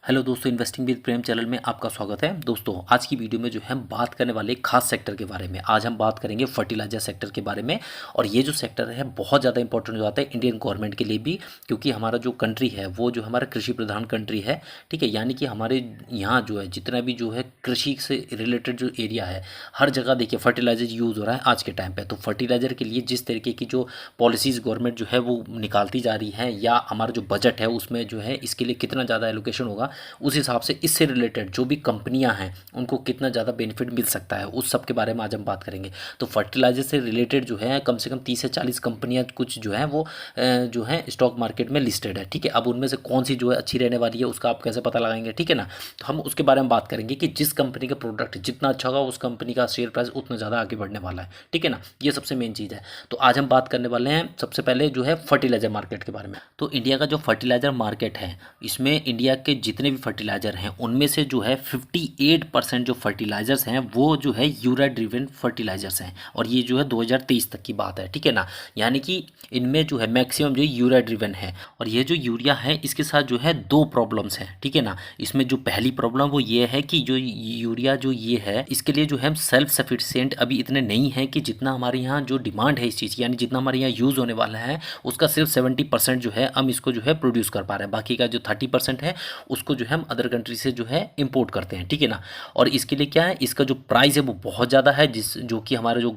Hello दोस्तों, investing with Prem channel में आपका स्वागत है। दोस्तों, आज की वीडियो में जो है हम बात करने वाले एक खास सेक्टर के बारे में। आज हम बात करेंगे फर्टिलाइजर सेक्टर के बारे में। और ये जो सेक्टर है बहुत ज़्यादा इंपॉर्टेंट हो जाता है इंडियन गवर्नमेंट के लिए भी, क्योंकि हमारा जो कंट्री है वो जो हमारा कृषि प्रधान कंट्री है। ठीक है, यानी कि हमारे यहाँ जो है जितना भी जो है कृषि से रिलेटेड जो एरिया है, हर जगह देखिए फर्टिलाइजर यूज़ हो रहा है आज के टाइम पर। तो फर्टिलाइजर के लिए जिस तरीके की जो पॉलिसीज़ गवर्नमेंट जो है वो निकालती जा रही है, या हमारा जो बजट है उसमें जो है इसके लिए कितना ज़्यादा एलोकेशन होगा, उस हिसाब से इससे रिलेटेड जो भी कंपनियां हैं उनको कितना ज़्यादा बेनिफिट मिल सकता है, उस सब के बारे में आज हम बात करेंगे। तो फर्टिलाइजर से रिलेटेड जो है कम से कम 30 से 40 कंपनियां कुछ जो है वो जो है स्टॉक मार्केट में लिस्टेड है। ठीक है, अब उनमें से कौन सी जो है अच्छी रहने वाली है उसका आप कैसे पता लगाएंगे, ठीक है ना। तो हम उसके बारे में बात करेंगे कि जिस कंपनी का प्रोडक्ट जितना अच्छा होगा उस कंपनी का शेयर प्राइस उतना ज़्यादा आगे बढ़ने वाला है। ठीक है ना, ये सबसे मेन चीज़ है। तो आज हम बात करने वाले हैं सबसे पहले जो है फर्टिलाइजर मार्केट के बारे में। तो इंडिया का जो फर्टिलाइजर मार्केट है, इसमें इंडिया के जितने भी फर्टिलाइजर हैं उनमें से जो है 58% जो फर्टिलाइजर्स हैं वो जो है यूरिया ड्रिवन फर्टिलाइजर्स हैं। और ये जो है 2023 तक की बात है, ठीक है ना। यानी कि इनमें जो है मैक्सिमम जो यूरिया ड्रिवन है। और ये जो यूरिया है इसके साथ जो है दो प्रॉब्लम्स हैं, ठीक है ना। इसमें जो पहली प्रॉब्लम वो ये है कि जो यूरिया जो ये है इसके लिए जो है हम सेल्फ सफिशिएंट अभी इतने नहीं है कि जितना हमारे यहाँ जो डिमांड है इस चीज़ की, यानी जितना हमारे यहाँ यूज़ होने वाला है उसका सिर्फ 70% जो है हम इसको जो है प्रोड्यूस कर पा रहे हैं। बाकी का जो 30% है उसको जो है हम अदर कंट्री से जो है इंपोर्ट करते हैं, ठीक है ना। और इसके लिए क्या है, इसका जो प्राइस है वो बहुत ज़्यादा है, जो कि हमारे जो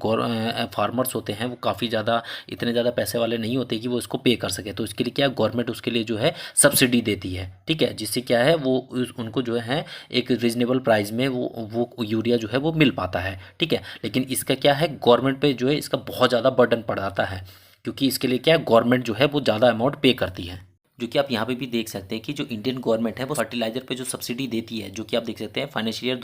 फार्मर्स होते हैं वो काफ़ी ज़्यादा इतने ज़्यादा पैसे वाले नहीं होते कि वो इसको पे कर सके। तो इसके लिए क्या है, गवर्नमेंट उसके लिए जो है सब्सिडी देती है, ठीक है, जिससे क्या है वो उनको जो है एक रीजनेबल प्राइस में वो यूरिया जो है वो मिल पाता है, ठीक है। लेकिन इसका क्या है, गवर्नमेंट पे जो है इसका बहुत ज़्यादा बर्डन पड़ जाता है, क्योंकि इसके लिए क्या है गवर्नमेंट जो है वो ज़्यादा अमाउंट पे करती है। जो कि आप यहाँ पे भी देख सकते हैं कि जो इंडियन गवर्नमेंट है वो फर्टिलाइजर पे जो सब्सिडी देती है, जो कि आप देख सकते हैं फाइनेंशियल ईयर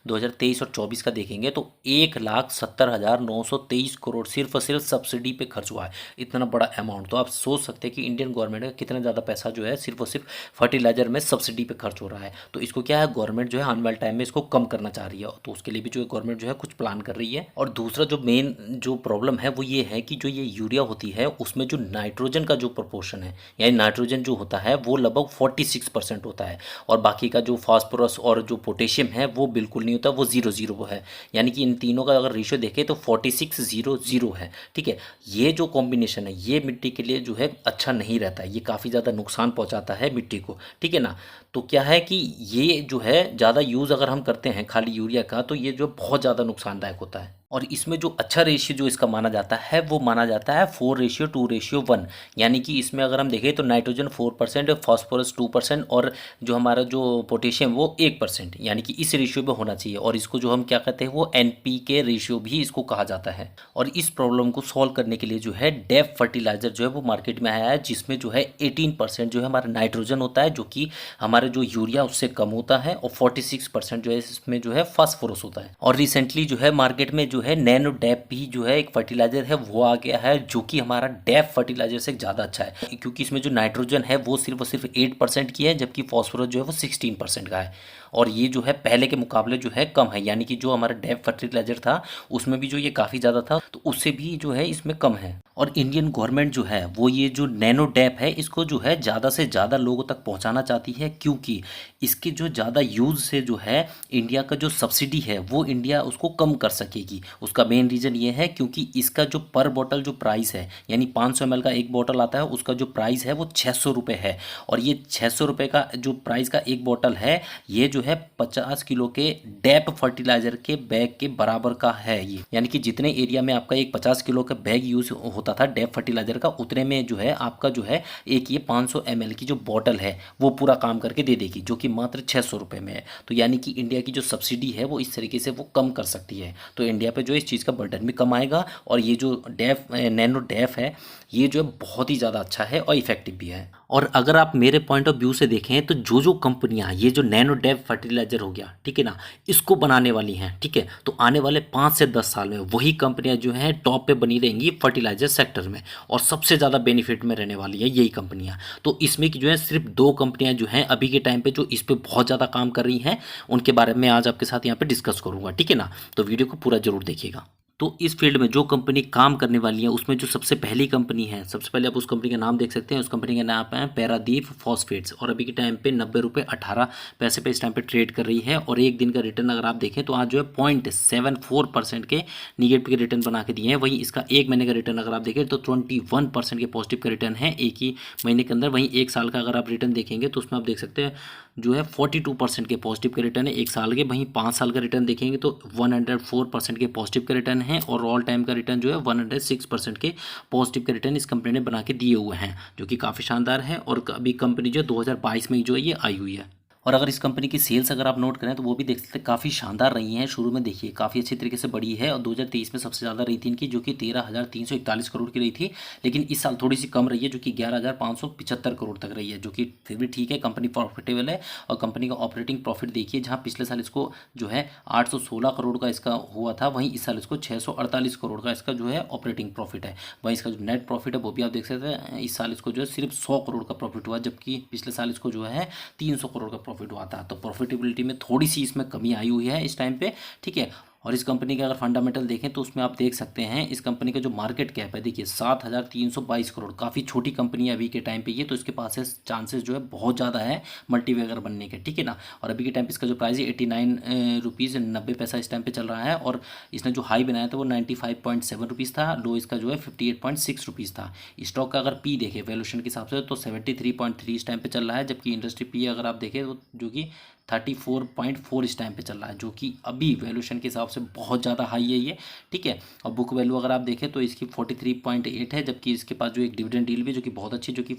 2023 और 24 का देखेंगे तो 1,70,923 करोड़ सिर्फ और सिर्फ सब्सिडी पे खर्च हुआ है। इतना बड़ा अमाउंट, तो आप सोच सकते हैं कि इंडियन गवर्नमेंट का कितना ज़्यादा पैसा जो है सिर्फ और सिर्फ फर्टिलाइजर में सब्सिडी पे खर्च हो रहा है। तो इसको क्या है, गवर्नमेंट जो है आने वाले टाइम में इसको कम करना चाह रही है, तो उसके लिए भी जो है गवर्नमेंट जो है कुछ प्लान कर रही है। और दूसरा जो मेन जो प्रॉब्लम है वो ये है कि जो ये यूरिया होती है उसमें जो नाइट्रोजन का जो प्रपोर्शन है, यानी नाइट्रोजन जो होता है वो लगभग 46% होता है, और बाकी का जो फास्फोरस और जो पोटेशियम है वो बिल्कुल नहीं होता, वो 0-0 है। यानी कि इन तीनों का अगर रेशियो देखें तो 46-0-0 है, ठीक है। ये जो कॉम्बिनेशन है ये मिट्टी के लिए जो है अच्छा नहीं रहता है, ये काफ़ी ज़्यादा नुकसान पहुंचाता है मिट्टी को, ठीक है ना। तो क्या है कि ये जो है ज़्यादा यूज़ अगर हम करते हैं खाली यूरिया का तो ये जो बहुत ज़्यादा नुकसानदायक होता है। और इसमें जो अच्छा रेशियो जो इसका माना जाता है वो माना जाता है 4:2:1, यानी कि इसमें अगर हम देखें तो नाइट्रोजन 4%, फास्फोरस 2% और जो हमारा जो पोटेशियम वो 1%, यानी कि इस रेशियो में होना चाहिए। और इसको जो हम क्या कहते हैं वो NPK रेशियो भी इसको कहा जाता है। और इस प्रॉब्लम को सॉल्व करने के लिए जो है डेफ फर्टिलाइजर जो है वो मार्केट में आया है, जिसमें जो है 18% जो है हमारा नाइट्रोजन होता है, जो कि हमारे जो यूरिया उससे कम होता है, और 46% जो है इसमें जो है फास्फोरस होता है। और रिसेंटली जो है मार्केट में जो है नैनो डैप भी जो है एक फर्टिलाइजर है वो आ गया है, जो कि हमारा डैप फर्टिलाइजर से ज़्यादा अच्छा है, क्योंकि इसमें जो नाइट्रोजन है वो सिर्फ और सिर्फ 8% की है, जबकि फॉस्फोरस जो है वो 16% का है। और ये जो है पहले के मुकाबले जो है कम है, यानी कि जो हमारा डैप फर्टिलाइजर था उसमें भी जो ये काफ़ी ज़्यादा था तो उससे भी जो है इसमें कम है। और इंडियन गवर्नमेंट जो है वो ये जो नैनो डैप है इसको जो है ज़्यादा से ज़्यादा लोगों तक पहुंचाना चाहती है, क्योंकि इसके जो ज़्यादा यूज़ से जो है इंडिया का जो सब्सिडी है वो इंडिया उसको कम कर सकेगी। उसका मेन रीज़न ये है क्योंकि इसका जो पर बोतल जो प्राइस है, यानी 500 ml का एक बोतल आता है, उसका जो प्राइस है वो 600 रुपये है। और ये 600 रुपये का जो प्राइस का एक बोतल है ये जो है 50 किलो के डैप फर्टिलाइजर के बैग के बराबर का है ये, यानी कि जितने एरिया में आपका एक 50 किलो का बैग यूज होता था डैप फर्टिलाइजर का, उतने में जो है आपका जो है एक ये 500 ml की जो बॉटल है वो पूरा काम करके दे देगी, जो कि मात्र 600 रुपये में है। तो यानी कि इंडिया की जो सब्सिडी है वो इस तरीके से वो कम कर सकती है, तो इंडिया पे जो इस चीज़ का बर्डन भी कम आएगा। और ये जो डैफ नैनो डैफ है ये जो है बहुत ही ज़्यादा अच्छा है और इफेक्टिव भी है। और अगर आप मेरे पॉइंट ऑफ व्यू से देखें तो जो कंपनियां ये जो नैनो डैप फर्टिलाइजर हो गया, ठीक है ना, इसको बनाने वाली हैं, ठीक है, तो आने वाले 5 से 10 साल में वही कंपनियां जो हैं टॉप पे बनी रहेंगी फर्टिलाइजर सेक्टर में, और सबसे ज़्यादा बेनिफिट में रहने वाली है यही कंपनियां। तो इसमें की जो है सिर्फ 2 कंपनियां जो हैं अभी के टाइम पे जो इस पर बहुत ज़्यादा काम कर रही हैं, उनके बारे में आज आपके साथ यहाँ पे डिस्कस करूँगा, ठीक है ना। तो वीडियो को पूरा जरूर देखिएगा। तो इस फील्ड में जो कंपनी काम करने वाली है उसमें जो सबसे पहली कंपनी है, सबसे पहले आप उस कंपनी का नाम देख सकते हैं। उस कंपनी का नाम है पैरादीप फॉस्फेट्स और अभी के टाइम पे 90 रुपये 18 पैसे पे इस टाइम पे ट्रेड कर रही है। और एक दिन का रिटर्न अगर आप देखें तो आज जो है 0.74% के निगेटिव के रिटर्न बना के दिए हैं। वहीं इसका एक महीने का रिटर्न अगर आप देखें तो 21% के पॉजिटिव का रिटर्न है एक ही महीने के अंदर। वहीं एक साल का अगर आप रिटर्न देखेंगे तो उसमें आप देख सकते हैं जो है 42% के पॉजिटिव के रिटर्न है एक साल के। वहीं 5 साल का रिटर्न देखेंगे तो 104% के पॉजिटिव का रिटर्न है और ऑल टाइम का रिटर्न जो है 106% के पॉजिटिव के रिटर्न इस कंपनी ने बना के दिए हुए हैं, जो कि काफ़ी शानदार है। और अभी कंपनी जो 2022 में जो है ये आई हुई है। और अगर इस कंपनी की सेल्स अगर आप नोट करें तो वो भी देख सकते हैं काफ़ी शानदार रही हैं। शुरू में देखिए काफ़ी अच्छी तरीके से बढ़ी है और 2023 में सबसे ज़्यादा रही थी इनकी, जो कि 13,341 करोड़ की रही थी। लेकिन इस साल थोड़ी सी कम रही है, जो कि 11,575 करोड़ तक रही है, जो कि फिर भी ठीक है। कंपनी प्रॉफिटेबल है और कंपनी का ऑपरेटिंग प्रॉफिट देखिए, जहाँ पिछले साल इसको जो है 816 करोड़ का इसका हुआ था, वहीं इस साल इसको 648 करोड़ का इसका जो है ऑपरेटिंग प्रॉफिट है। वहीं इसका जो नेट प्रॉफिट है वो भी आप देख सकते हैं, इस साल इसको जो है सिर्फ 100 करोड़ का प्रॉफिट हुआ, जबकि पिछले साल इसको जो है 300 करोड़ का प्रॉफिट हुआ था। तो प्रॉफिटेबिलिटी में थोड़ी सी इसमें कमी आई हुई है इस टाइम पे, ठीक है। और इस कंपनी के अगर फंडामेंटल देखें तो उसमें आप देख सकते हैं इस कंपनी का जो मार्केट कैप है देखिए 7,322 करोड़, काफ़ी छोटी कंपनी है अभी के टाइम पे ये, तो इसके पास है चांसेस जो है बहुत ज़्यादा है मल्टीवेगर बनने के, ठीक है ना। और अभी के टाइम पे इसका जो प्राइस है 89 रुपीज़ 90 पैसा इस टाइम पे चल रहा है। और इसने जो हाई बनाया था वो 95.7 रुपीज़ था, लो इसका जो है 58.6 रुपीज़ था। स्टॉक का अगर पी देखें वैल्यूएशन के हिसाब से तो 73.3 इस टाइम पे चल रहा है, जबकि इंडस्ट्री पी अगर आप देखें तो जो कि 34.4 इस टाइम पे चल रहा है, जो कि अभी वैल्यूएशन के हिसाब से बहुत ज़्यादा हाई है ये, ठीक है। और बुक वैल्यू अगर आप देखें तो इसकी 43.8 है, जबकि इसके पास जो एक डिविडेंड डील भी जो कि बहुत अच्छी, जो कि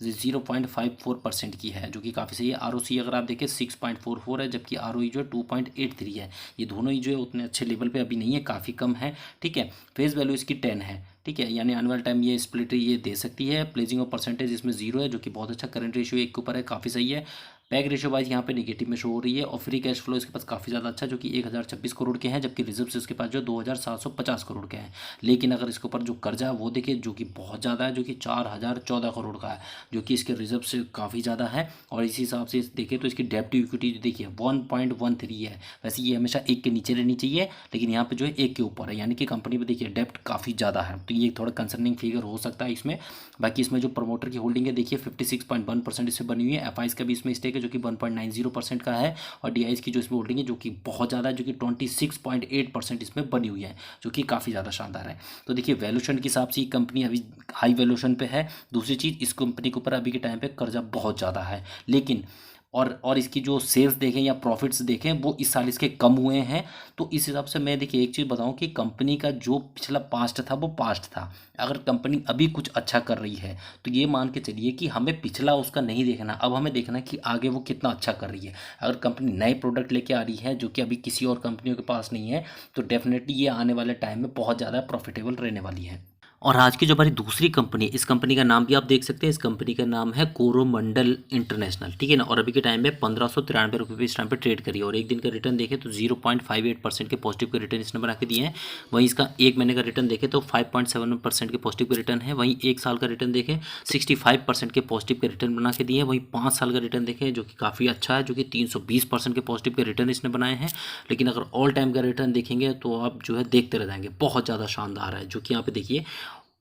0.54% की है, जो कि काफ़ी सही है। आरओसी अगर आप देखें 6.44 है, जबकि आरओई जो है 2.83 है। ये दोनों ही जो है उतने अच्छे लेवल पे अभी नहीं है, काफ़ी कम है, ठीक है। फेस वैल्यू इसकी 10 है, ठीक है, यानी आने वाले टाइम ये स्प्लिट ये दे सकती है। प्लेजिंग ऑफ परसेंटेज इसमें 0 है, जो कि बहुत अच्छा। करंट रेशियो 1 के ऊपर है, काफ़ी सही है। पैग रेशियो वाइज यहाँ पे नेगेटिव में शो हो रही है। और फ्री कैश फ्लो इसके पास काफ़ी ज़्यादा अच्छा, जो कि 1,026 करोड़ के हैं, जबकि रिजर्व इसके पास जो 2,750 करोड़ के हैं। लेकिन अगर इसके ऊपर जो कर्जा है वो देखिए, जो कि बहुत ज़्यादा है, जो कि 4,014 करोड़ का है, जो कि इसके रिजर्व से काफ़ी ज़्यादा है। और इसी हिसाब से देखें तो इसकी डेप्ट टू इक्विटी देखिए 1.13 है। वैसे ये हमेशा 1 के नीचे रहनी चाहिए, लेकिन यहाँ पे जो है 1 के ऊपर है, यानी कि कंपनी में देखिए डेप्ट काफ़ी ज़्यादा है, तो ये थोड़ा कंसर्निंग फिगर हो सकता है इसमें। बाकी इसमें जो प्रमोटर की होल्डिंग है देखिए 56.1% इससे बनी हुई है। एफआईज का भी इसमें स्टेक है, जो कि 1.90% का है। और डीआईज की जो इसमें होल्डिंग है जो कि बहुत ज़्यादा है, जो कि 26.8% इसमें बनी हुई है, जो कि काफ़ी ज़्यादा शानदार है। तो देखिए वैल्यूएशन के हिसाब से ये कंपनी अभी हाई वैल्यूएशन पे है। दूसरी चीज़, इस कंपनी के ऊपर अभी के टाइम पे कर्जा बहुत ज़्यादा है, लेकिन और इसकी जो सेल्स देखें या प्रॉफिट्स देखें वो इस साल इसके कम हुए हैं। तो इस हिसाब से मैं देखिए एक चीज़ बताऊं कि कंपनी का जो पिछला पास्ट था वो पास्ट था। अगर कंपनी अभी कुछ अच्छा कर रही है तो ये मान के चलिए कि हमें पिछला उसका नहीं देखना, अब हमें देखना है कि आगे वो कितना अच्छा कर रही है। अगर कंपनी नए प्रोडक्ट लेके आ रही है जो कि अभी किसी और कंपनियों के पास नहीं है, तो डेफिनेटली ये आने वाले टाइम में बहुत ज़्यादा प्रॉफिटेबल रहने वाली है। और आज की जो हमारी दूसरी कंपनी है, इस कंपनी का नाम भी आप देख सकते हैं, इस कंपनी का नाम है कोरोमंडल इंटरनेशनल, ठीक है ना। और अभी के टाइम में 1593 रुपये पे इस टाइम पे ट्रेड करी है। और एक दिन का रिटर्न देखें तो 0.58% के पॉजिटिव के रिटर्न इसने बना के दिए हैं। वहीं इसका एक महीने का रिटर्न देखें तो 5.7% के पॉजिटिव के रिटर्न है। वहीं एक साल का रिटर्न देखें 65% के पॉजिटिव के रिटर्न बना के दिए हैं। वहीं 5 साल का रिटर्न देखें जो कि काफ़ी अच्छा है, जो कि 320% के पॉजिटिव के रिटर्न इसने बनाए हैं। लेकिन अगर ऑल टाइम का रिटर्न देखेंगे तो आप जो है देखते रह जाएंगे, बहुत ज़्यादा शानदार है, जो कि यहाँ पे देखिए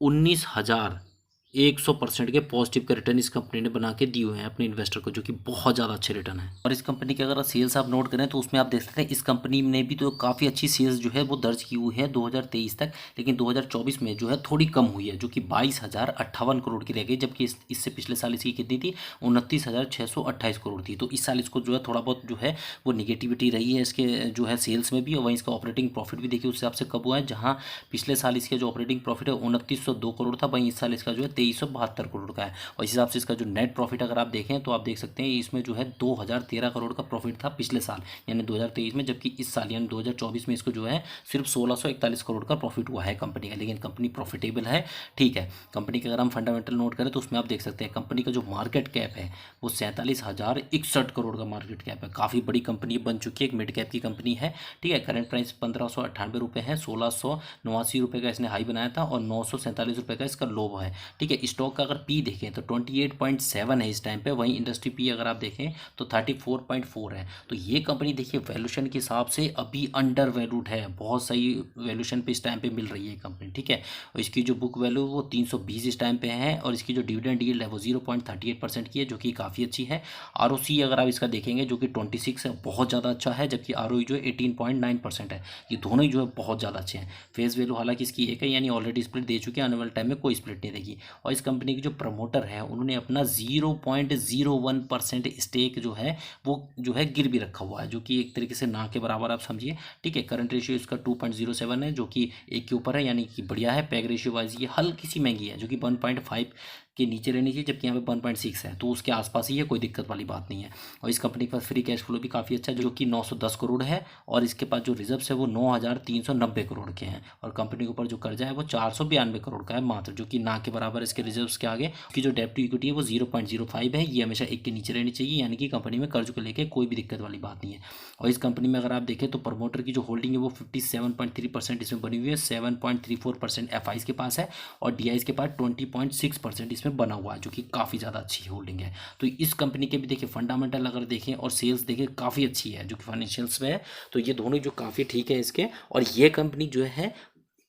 19,100% के पॉजिटिव का रिटर्न इस कंपनी ने बना के दिए हुए हैं अपने इन्वेस्टर को, जो कि बहुत ज़्यादा अच्छे रिटर्न है। और इस कंपनी के अगर सेल्स आप नोट करें तो उसमें आप देख सकते हैं इस कंपनी ने भी तो काफ़ी अच्छी सेल्स जो है वो दर्ज की हुई है 2023 तक। लेकिन 2024 में जो है थोड़ी कम हुई है, जो कि 22,058 करोड़ की रह गई, जबकि इससे पिछले साल इसकी कितनी थी 29,628 करोड़ थी। तो इस साल इसको जो है थोड़ा बहुत जो है वो निगेटिविटी रही है इसके जो है सेल्स में भी। और वहीं इसका ऑपरेटिंग प्रॉफिट भी देखिए उस हिसाब से कब हुआ है, जहाँ पिछले साल इसके जो ऑपरेटिंग प्रॉफिट है 2902 करोड़ था, वहीं इस साल इसका जो है 2372 करोड़ का है। और इस हिसाब से इसका जो नेट प्रॉफिट अगर आप देखें तो आप देख सकते हैं इसमें जो है 2013 करोड़ का प्रॉफिट था पिछले साल यानी 2023 में, जबकि इस साल यानी 2024 में इसको जो है सिर्फ 1641 करोड़ का प्रॉफिट हुआ है कंपनी का। लेकिन कंपनी प्रॉफिटेबल है, ठीक है। कंपनी के अगर हम फंडामेंटल नोट करें तो उसमें आप देख सकते हैं कंपनी का जो मार्केट कैप है वो 47,061 करोड़ का मार्केट कैप है। काफ़ी बड़ी कंपनी बन चुकी है, एक मिड कैप की कंपनी है, ठीक है। करंट प्राइस 1598 रुपये है, 1689 रुपये का इसने हाई बनाया था और 947 रुपये का इसका लो है, ठीक है। ठीक है। स्टॉक का अगर पी देखें तो 28.7 है इस टाइम पे, वहीं इंडस्ट्री पी अगर आप देखें तो 34.4 है। तो ये कंपनी देखिए वैल्यूशन के हिसाब से अभी अंडर वैल्यूड है, बहुत सही वैल्यूशन पे इस टाइम पे मिल रही है कंपनी, ठीक है। और इसकी जो बुक वैल्यू वो 320 इस टाइम पे है, और इसकी जो डिविडेंड यील्ड है वो 0.38% की है, जो कि काफ़ी अच्छी है। आरओसी अगर आप इसका देखेंगे जो कि 26 है, बहुत ज़्यादा अच्छा है, जबकि आरओई जो है 18.9% है। ये दोनों ही जो है बहुत ज़्यादा अच्छे हैं। फेस वैल्यू हालांकि इसकी एक है, यानी ऑलरेडी स्प्लिट दे चुके हैं, आने वाले टाइम में कोई स्प्लिट नहीं देगी। और इस कंपनी के जो प्रमोटर है उन्होंने अपना 0.01% स्टेक जो है वो जो है गिर भी रखा हुआ है, जो कि एक तरीके से ना के बराबर आप समझिए, ठीक है। करंट रेशियो इसका 2.07 है, जो कि एक के ऊपर है, यानी कि बढ़िया है। पैग रेशियो वाइज ये हल्की सी महंगी है, जो कि 1.5 के नीचे रहनी चाहिए, जबकि यहाँ पे 1.6 है, तो उसके आसपास ही है, कोई दिक्कत वाली बात नहीं है। और इस कंपनी के पास फ्री कैश फ्लो भी काफ़ी अच्छा है, जो कि 910 करोड़ है, और इसके पास जो रिजर्व्स है वो 9,390 करोड़ के हैं। और कंपनी के ऊपर जो कर्जा है वो 492 करोड़ का है मात्र, जो कि ना के बराबर इसके रिजर्व्स के आगे। उसकी जो डेप्ट टू इक्विटी है वो 0.05 है, ये हमेशा एक के नीचे रहनी चाहिए, यानी कि कंपनी में कर्ज को लेकर कोई भी दिक्कत वाली बात नहीं है। और इस कंपनी में अगर आप देखें तो प्रमोटर की जो होल्डिंग है वो 57.3% इसमें बनी हुई है, 7.34% एफ के पास है, और डी के पास 20.6% इसमें बना हुआ है, जो कि काफ़ी ज़्यादा अच्छी होल्डिंग है। तो इस कंपनी के भी देखिए फंडामेंटल अगर देखें और सेल्स देखें काफ़ी अच्छी है, जो कि फाइनेंशियल्स में है, तो ये दोनों जो काफ़ी ठीक है इसके। और ये कंपनी जो है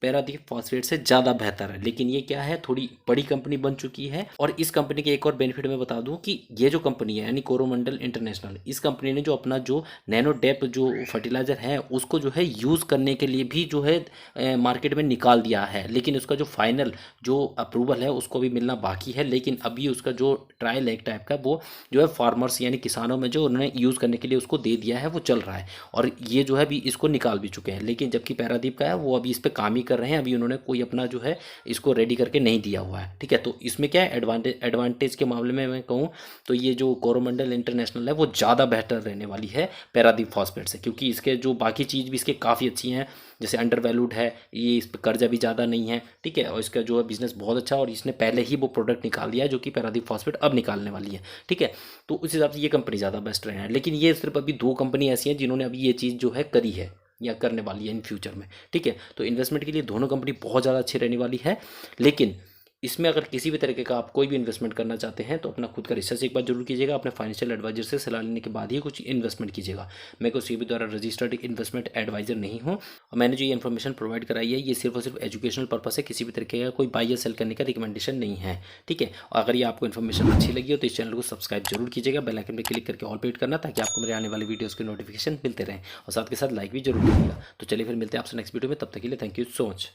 पैरादीप फॉस्फेट से ज़्यादा बेहतर है, लेकिन ये क्या है, थोड़ी बड़ी कंपनी बन चुकी है। और इस कंपनी के एक और बेनिफिट मैं बता दूं कि ये जो कंपनी है यानी कोरोमंडल इंटरनेशनल, इस कंपनी ने जो अपना जो नैनो डेप जो फर्टिलाइजर है उसको जो है यूज़ करने के लिए भी जो है मार्केट में निकाल दिया है, लेकिन उसका जो फाइनल जो अप्रूवल है उसको भी मिलना बाकी है। लेकिन अभी उसका जो ट्रायल एक टाइप का वो जो है फार्मर्स यानी किसानों में जो उन्होंने यूज़ करने के लिए उसको दे दिया है, वो चल रहा है। और ये जो है अभी इसको निकाल भी चुके हैं, लेकिन जबकि पैरादीप का है वो अभी इस पर काम ही कर रहे हैं, अभी उन्होंने कोई अपना जो है इसको रेडी करके नहीं दिया हुआ है, ठीक है। तो इसमें क्या है एडवांटेज के मामले में मैं कहूँ तो ये जो कोरोमंडल इंटरनेशनल है वो ज़्यादा बेहतर रहने वाली है पैरादीप फॉस्फेट से, क्योंकि इसके जो बाकी चीज़ भी इसके काफ़ी अच्छी हैं, जैसे अंडर वैल्यूड है, ये इस पर कर्जा भी ज़्यादा नहीं है, ठीक है। और इसका जो है बिजनेस बहुत अच्छा है, और इसने पहले ही वो प्रोडक्ट निकाल दिया है जो कि पैरादीप फॉस्फेट अब निकालने वाली है, ठीक है। तो उस हिसाब से ये कंपनी ज़्यादा बेस्ट रहे हैं। लेकिन ये सिर्फ अभी दो कंपनी ऐसी हैं जिन्होंने अभी ये चीज़ जो है करी है या करने वाली है इन फ्यूचर में, ठीक है। तो इन्वेस्टमेंट के लिए दोनों कंपनी बहुत ज़्यादा अच्छी रहने वाली है। लेकिन इसमें अगर किसी भी तरीके का आप कोई भी इन्वेस्टमेंट करना चाहते हैं तो अपना खुद का रिसर्च एक बार जरूर कीजिएगा, अपने फाइनेंशियल एडवाइजर से सलाह लेने के बाद ही कुछ इन्वेस्टमेंट कीजिएगा। मैं कोई सेबी द्वारा रजिस्टर्ड इन्वेस्टमेंट एडवाइजर नहीं हूँ, और मैंने जो ये इन्फॉर्मेशन प्रोवाइड कराई है ये सिर्फ और सिर्फ एजुकेशनल पर्पस है, किसी भी तरीके का कोई बाई या सेल करने का रिकमेंडेशन नहीं है, ठीक है। और अगर ये आपको इन्फॉर्मेशन अच्छी लगी हो तो इस चैनल को सब्सक्राइब जरूर कीजिएगा, बेल आइकन पर क्लिक करके ऑल पे हिट करना, ताकि आपको मेरे आने वाले वीडियोज़ के नोटिफिकेशन मिलते रहें, और साथ के साथ लाइक भी जरूर कीजिएगा। तो चलिए फिर मिलते हैं आपसे नेक्स्ट वीडियो में, तब तक के लिए थैंक यू सो मच।